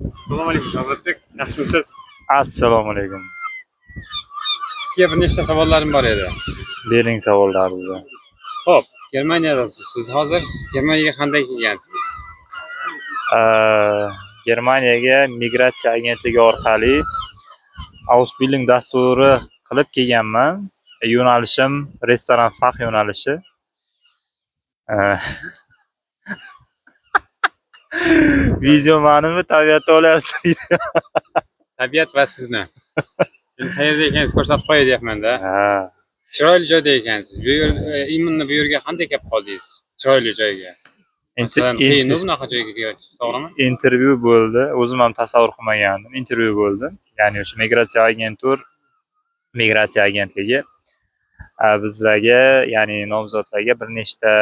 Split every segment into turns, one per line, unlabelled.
Assalomu alaykum, Ozodbek. Yaxshimisiz?
Assalomu alaykum.
Sizga bir nechta savollarim bor edi.
Bering savollaringizni.
Xo'p, Germaniyadasiz. Siz hozir Germaniyaga qanday kelgansiz?
Germaniyaga migratsiya agentligi orqali Ausbildung dasturi qilib kelganman. Yo'nalishim restoran fach yo'nalishi. Video manimi tabiatda olyapsiz?
Tabiat va sizni. Endi qayerda ekansiz ko'rsatib qo'yay deyapman-da.
Ha.
Chiroyli joyda ekansiz. Bu imminni bu yerga qanday kelib qoldingiz? Chiroyli joyga. Masalan, qiyinmi bunaqa joyga kelish, to'g'rimi?
Intervyu bo'ldi. O'zim ham tasavvur qilmagandim. Intervyu bo'ldi. Ya'ni o'sha migratsiya agentligi bizlarga, ya'ni nomzodlarga bir nechta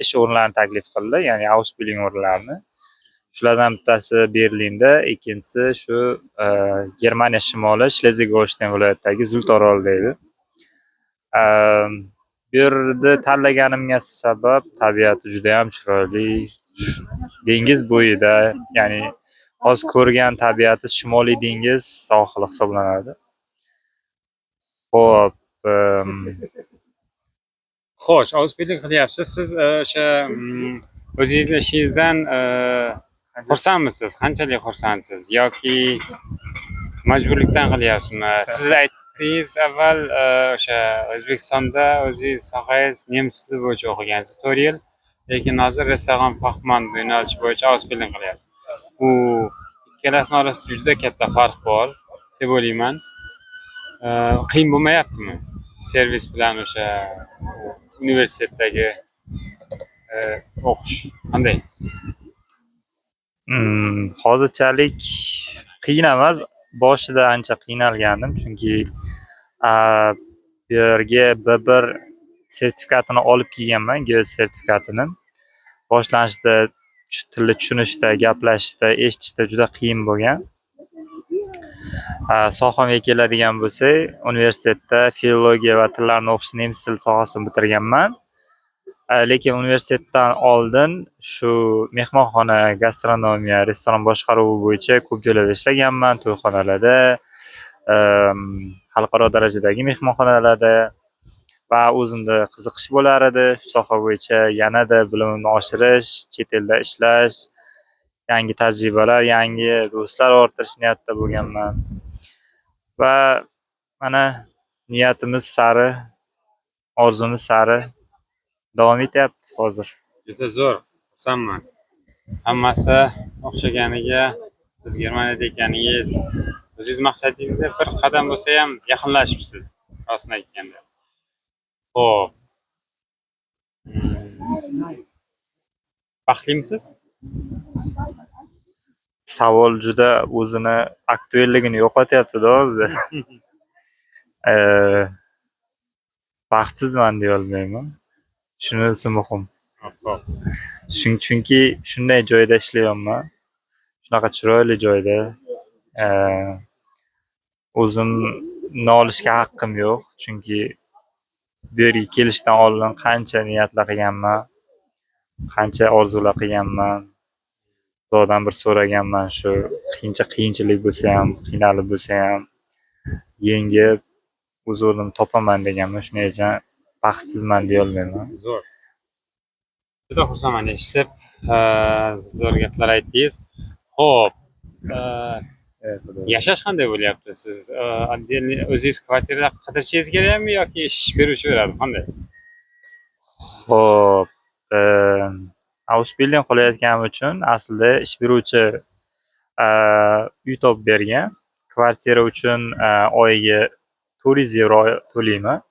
ish o'rinlarini taklif qildi, ya'ni Ausbildung o'rinlarini. Shulardan bittasi Berlinda, ikkinchisi shu Germaniya shimoli Shlezvig-Golshten viloyatidagi Zultorolda edi. Bu yerni tanlaganimga sabab tabiati juda ham chiroyli, dengiz bo'yida, ya'ni hozir ko'rgan tabiati Shimoliy dengiz sohili hisoblanadi. Xo'p,
Xo'sh, Ausbildung qilyapsiz. Siz o'sha o'zingizni ishingizdan xursandmisiz? Qanchalik xursandsiz yoki majburlikdan qilyapsizmi? Siz aytdingiz avval o'sha O'zbekistonda o'zingiz sohangiz nemis tili bo'yicha o'qigansiz 4 yil, lekin hozir restoran fahman yo'nalishi bo'yicha Ausbildung qilyapsiz. Bu ikkalasini orasida juda katta farq bor deb o'ylayman. Qiyin bo'lmayaptimi? Servis bilan o'sha universitetdagi o'qish qanday?
hozirchalik qiyin emas. Boshida ancha qiynalgandim, chunki bu yerga B1 sertifikatini olib kelganman, GEO sertifikatini. Boshlanishda tilni tushunishda, gaplashishda, eshitishda juda qiyin bo'lgan. Sohamga keladigan bo'lsak, universitetda filologiya va tillarni o'qish nemis tili sohasini bitirganman. Lekin universitetdan oldin shu mehmonxona, gastronomiya, restoran boshqaruvi bo'yicha ko'p joylarda ishlaganman, to'yxonalarda, xalqaro darajadagi mehmonxonalarda va o'zimda qiziqish bo'lar edi shu soha bo'yicha yanada bilimimni oshirish, chet elda ishlash, yangi tajribalar, yangi do'stlar orttirish niyatida bo'lganman. Va mana niyatimiz sari, orzumiz sari davom etyapti hozir.
Juda zo'r, xursandman. Hammasi o'xshaganiga, siz Germaniyada ekaningiz, o'zingiz maqsadingizga bir qadam bo'lsa ham yaqinlashibsiz, rostini aytganda. Xo'p. Baxtlimisiz?
Savol juda o'zini aktuelligini yo'qotyapti-da o'zi. Baxtsizman deya olmayman. Shunisi muhim. Chunki shunday joyda ishlayapman. Shunaqa chiroyli joyda. O'zimni olishga haqqim yo'q, chunki bu yerga kelishdan oldin qancha niyatlar qilganman, qancha orzular qilganman. Xudodan bir so'raganman, shu qiyinchilik bo'lsa ham, qiynalib bo'lsa ham yengib o'z o'rnimni topaman deganman. Shuning uchun baxtsizman deya olmayman.
Zo'r. Juda xursandman eshitib. Zo'r gaplar aytdingiz. Xo'p. Yashash qanday bo'lyapti? Siz o'zingiz kvartira qidirishingiz kerakmi yoki ish beruvchi beradi? Qanday?
Xo'p, Ausbildung qilayotganim uchun aslida ish beruvchi uy topib bergan. Kvartira uchun oyiga 400 euro to'layman.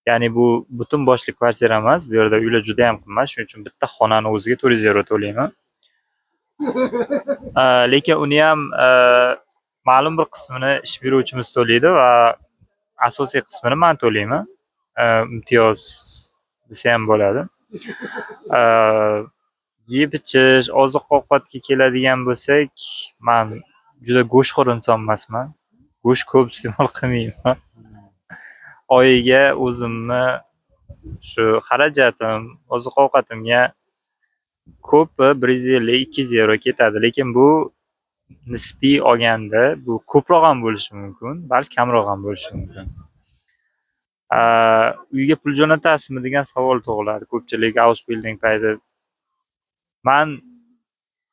Ya'ni bu butun boshli kvartira emas. Bu yerda uylar juda ham qimmat, shuning uchun bitta xonani o'ziga 400 euro to'layman. Lekin uni ham ma'lum bir qismini ish beruvchimiz to'laydi va asosiy qismini men to'layman. Imtiyoz desa ham bo'ladi. Yeb ichish, oziq-ovqatga keladigan bo'lsak, men juda go'shtxo'r inson emasman. Go'sht ko'p iste'mol qilmayman. Oyiga o'zimni shu xarajatim, oziq-ovqatimga ko'pi 150 200 euro ketadi, lekin bu nisbiy olganda bu ko'proq ham bo'lishi mumkin, balki kamroq ham bo'lishi mumkin. Uyga pul jo'natasizmi degan savol tug'iladi ko'pchilik house building payti. Man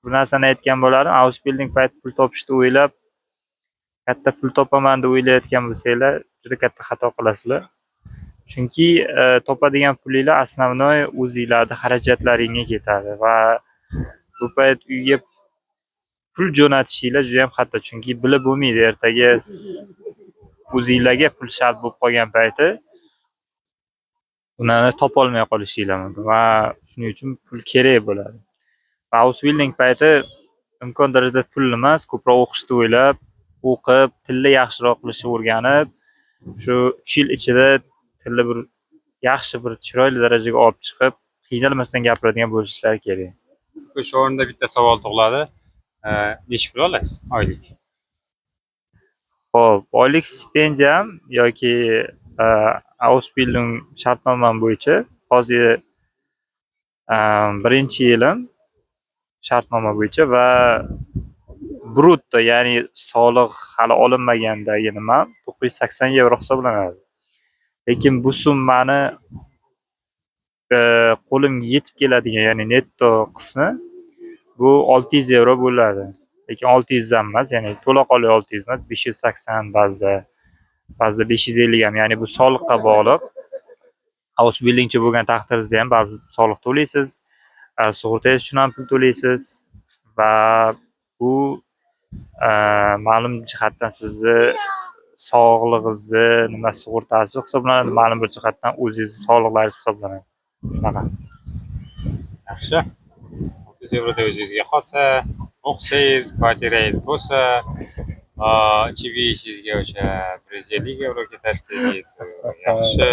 bu narsani aytgan bo'lardim. House building payti pul topishni o'ylab, katta pul topaman deb o'ylayotgan bo'lsanglar, juda katta xato qilasizlar. Chunki topadigan pulinglar основной o'zinglarni xarajatlaringga ketadi va bu payt uyga pul jo'natishinglar juda ham xato. Chunki bilib bo'lmaydi, ertaga o'zinglarga pul shart bo'lib qolgan payti ularni topolmay qolishinglar mumkin va shuning uchun pul kerak bo'ladi. House building payti imkon darajada pul emas, ko'proq o'qishni o'ylab, o'qib, tilni yaxshiroq qilishni o'rganib, shu 3 yil ichida tilni bir yaxshi, bir chiroyli darajaga olib chiqib, qiynalmasdan gapiradigan bo'lishlari kerak.
Shu o'rinda bitta savol tug'iladi. Necha pul olasiz oylik?
Xo'p, oylik stipendiyam yoki house building shartnomam bo'yicha hozir birinchi yilim shartnoma bo'yicha va brutto, ya'ni soliq hali olinmagandagi nima 980 euro hisoblanadi. Lekin bu summani qo'limga yetib keladigan, ya'ni netto qismi bu 600 euro bo'ladi. Lekin 600 ham emas, ya'ni to'laqonli 600 emas, 580 ba'zida 550 ham, ya'ni bu soliqqa bog'liq. House buildingchi bo'lgan taqdiringizda ham baribir soliq to'laysiz, sug'urtangiz uchun ham pul to'laysiz va bu ma'lum jihatdan sizni sog'lig'ingizni nima sug'urtasi hisoblanadi, ma'lum bir jihatdan o'zingizni sog'liqlaringiz hisoblanadi. Shunaqa.
Yaxshi. 30 yevroda o'zingizga qolsa, o'qisangiz, kvartirangiz bo'lsa, ichib yeyishingizga o'sha 150 euro ketadi dedingiz. Yaxshi.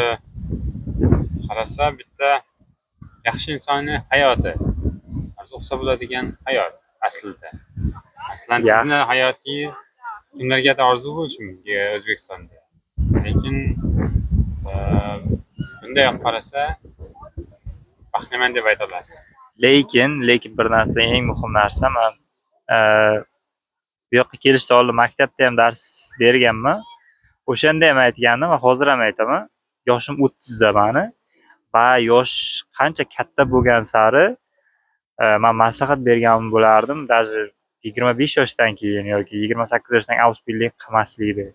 Qarasa bitta yaxshi insonning hayoti. Orzuqsa bo'ladigan hayot aslida. Aslan sizning hayotingiz kimlargadir orzu bo'lishi mumkin O'zbekistonda. Lekin bunday qarasa baxtliman deb ayta olasiz.
Lekin bir narsa, eng muhim narsa, men bu yoqqa kelishdan oldin maktabda ham dars berganman. O'shanda ham aytgandim va hozir ham aytaman. Yoshim 30 da mani va yosh qancha katta bo'lgan sari men maslahat bergan bo'lardim, даже 25 yoshdan keyin yoki 28 yoshdan house building qilmaslikni.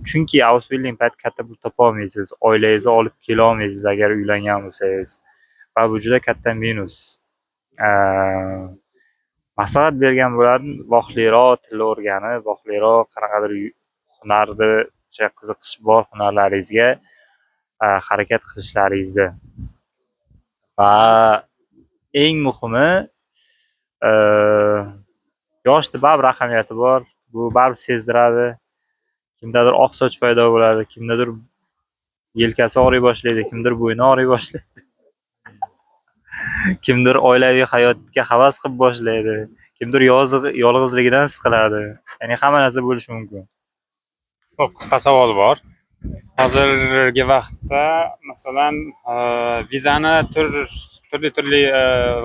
Chunki house building payt katta pul topa olmaysiz, oilangizni olib kela olmaysiz agar uylangan bo'lsangiz. Va bu juda katta minus. Maslahat bergan bo'lardim, vohliroq tilni o'rganib, vohliroq qanaqadir hunarni, o'sha qiziqish bor hunarlaringizga harakat qilishlaringizni. Va eng muhimi, yoshni baribir ahamiyati bor. Bu baribir sezdiradi. Kimdadir oq soch paydo bo'ladi, kimdadir yelkasi og'riy boshlaydi, kimdir bo'yni og'riy boshlaydi. Kimdir oilaviy hayotga havas qilib boshlaydi, kimdir yolg'izligidan siqiladi. Ya'ni hamma narsa bo'lishi mumkin.
Xo'p, qisqa savol bor. Hozirgi vaqtda masalan vizani turli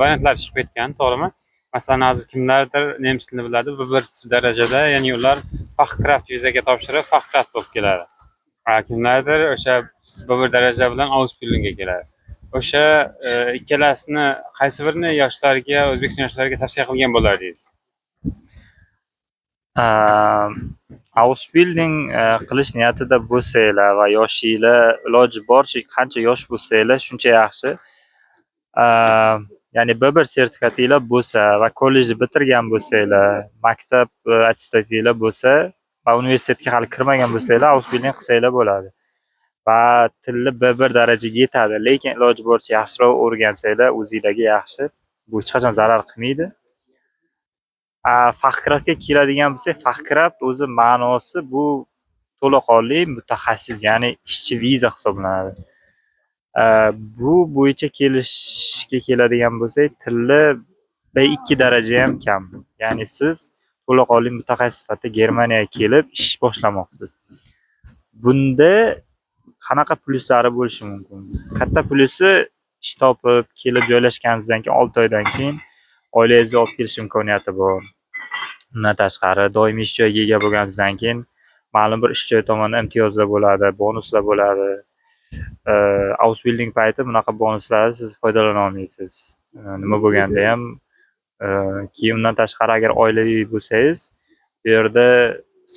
variantlari chiqib ketgan, to'g'rimi? Masalan, hozir kimlardir nemis tilini biladi, bir darajada, ya'ni ular Fachkraft vizaga topshirib, Fachkraft bo'lib keladi. Kimlardir o'sha bir daraja bilan house buildingga keladi. O'sha ikkalasini qaysi birini yoshlarga, O'zbekiston yoshlariga tavsiya qilgan bo'lardingiz?
House building qilish niyatida bo'lsanglar va yoshinglar iloji boricha qancha yosh bo'lsanglar shuncha yaxshi. Ya'ni B1 sertifikatinglar bo'lsa va kollejni bitirgan bo'lsanglar, maktab attestatinglar bo'lsa va universitetga hali kirmagan bo'lsanglar, house building qilsanglar bo'ladi. Va tilni B1 darajaga yetadi, lekin iloji boricha yaxshiroq o'rgansanglar o'zingizlarga yaxshi. Bu hech qachon zarar qilmaydi. Fachkraftga keladigan bo'lsak, Fachkraft o'zi ma'nosi bu to'laqonli mutaxassis, ya'ni ishchi viza hisoblanadi. Bu bo'yicha kelishga keladigan bo'lsak, tilni B2 daraja ham kam. Ya'ni siz to'laqonli mutaxassis sifatida Germaniyaga kelib ish boshlamoqsiz. Bunda qanaqa plyuslari bo'lishi mumkin? Katta plyusi ish topib, kelib joylashganingizdan keyin 6 oydan keyin oilangizni olib kelish imkoniyati bor. Undan tashqari doimiy ish joyiga ega bo'lganingizdan keyin ma'lum bir ish joyi tomonidan imtiyozlar bo'ladi, bonuslar bo'ladi. House building payti bunaqa bonuslardan siz foydalana olmaysiz. Nima bo'lganda ham keyin undan tashqari agar oilaviy bo'lsangiz, bu yerda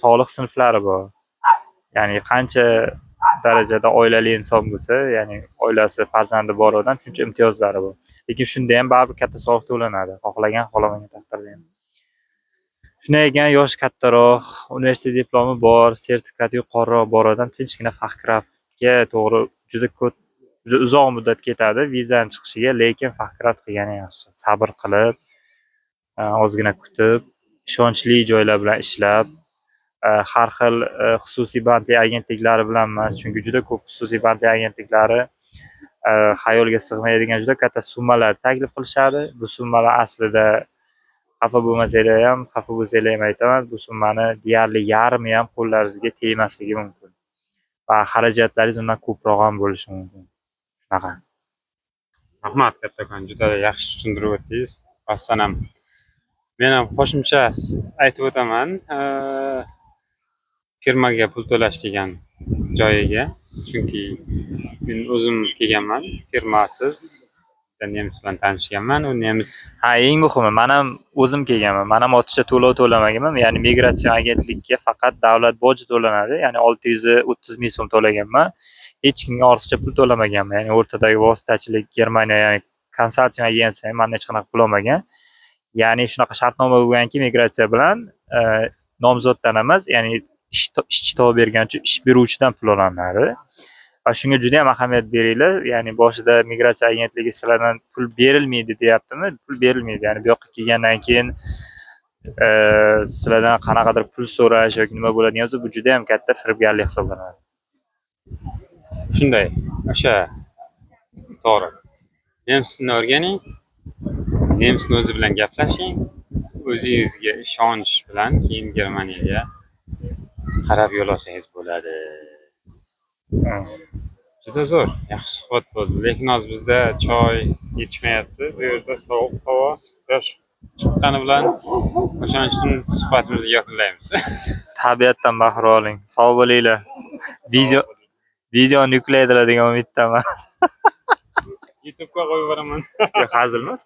soliq sinflari bor. Ya'ni qancha darajada oilali inson bo'lsa, ya'ni oilasi, farzandi bor odam shuncha imtiyozlari bor. Lekin shunda ham baribir katta soliq to'lanadi, xohlagan, xohlamagan taqdirda ham. Shunday ekan, yoshi kattaroq, universitet diplomi bor, sertifikati yuqoriroq bor odam tinchgina Fachkraftga to'g'ri juda uzoq muddat ketadi vizani chiqishiga, lekin Fachkraft qilgani yaxshi. Sabr qilib, ozgina kutib, ishonchli joylar bilan ishlab, har xil xususiy bandlik agentliklari bilan emas, chunki juda ko'p xususiy bandlik agentliklari xayolga sig'maydigan juda katta summalar taklif qilishadi. Bu summalar aslida xafa bo'lmasanglar ham, xafa bo'lsanglar ham aytaman, bu summani deyarli yarmi ham qo'llaringizga tegmasligi mumkin. Va xarajatlaringiz undan ko'proq ham bo'lishi mumkin. Shunaqa.
Rahmat kattakon, juda yaxshi tushuntirib o'tdingiz. Rostdan ham men ham qo'shimcha aytib o'taman. Firmaga pul to'lash degan joyiga, chunki men o'zim kelganman, firmasiz nemis bilan tanishganman. U nemis
Eng muhimi, men ham o'zim kelganman. Men ham ortiqcha to'lov to'lamaganman. Ya'ni migratsion agentlikka faqat davlat boji to'lanadi. Ya'ni 630 ming so'm to'laganman. Hech kimga ortiqcha pul to'lamaganman. Ya'ni o'rtadagi vositachilik Germaniya, ya'ni konsalting agensiya ham mendan hech qanaqa pul olmagan. Ya'ni shunaqa shartnoma bo'lganki, migratsiya bilan nomzoddan emas, ya'ni ishchi topib bergan uchun ish beruvchidan pul olinadi. Va shunga juda ham ahamiyat beringlar. Ya'ni boshida migratsiya agentligi sizlardan pul berilmaydi deyaptimi? Pul berilmaydi. Ya'ni bu yoqqa kelgandan keyin sizlardan qanaqadir pul so'rash yoki nima bo'ladigan bo'lsa, bu juda ham katta firibgarlik hisoblanadi.
shunday, o'sha to'g'ri. Nemisni o'rganing, nemisni o'zi bilan gaplashing, o'zingizga ishonch bilan keyin Germaniyaga qarab yo'l olsangiz bo'ladi. Juda zo'r, yaxshi suhbat bo'ldi. Lekin hozir bizda choy yetishmayapti. Bu yerda sovuq havo, quyosh chiqqani bilan o'shaning uchun suhbatimizni yakunlaymiz.
Tabiatdan bahra oling. Sog' bo'linglar. Videoni yuklaydilar degan umiddaman.
YouTube'ga qo'yib yuboraman.
Yo'q, hazil emas.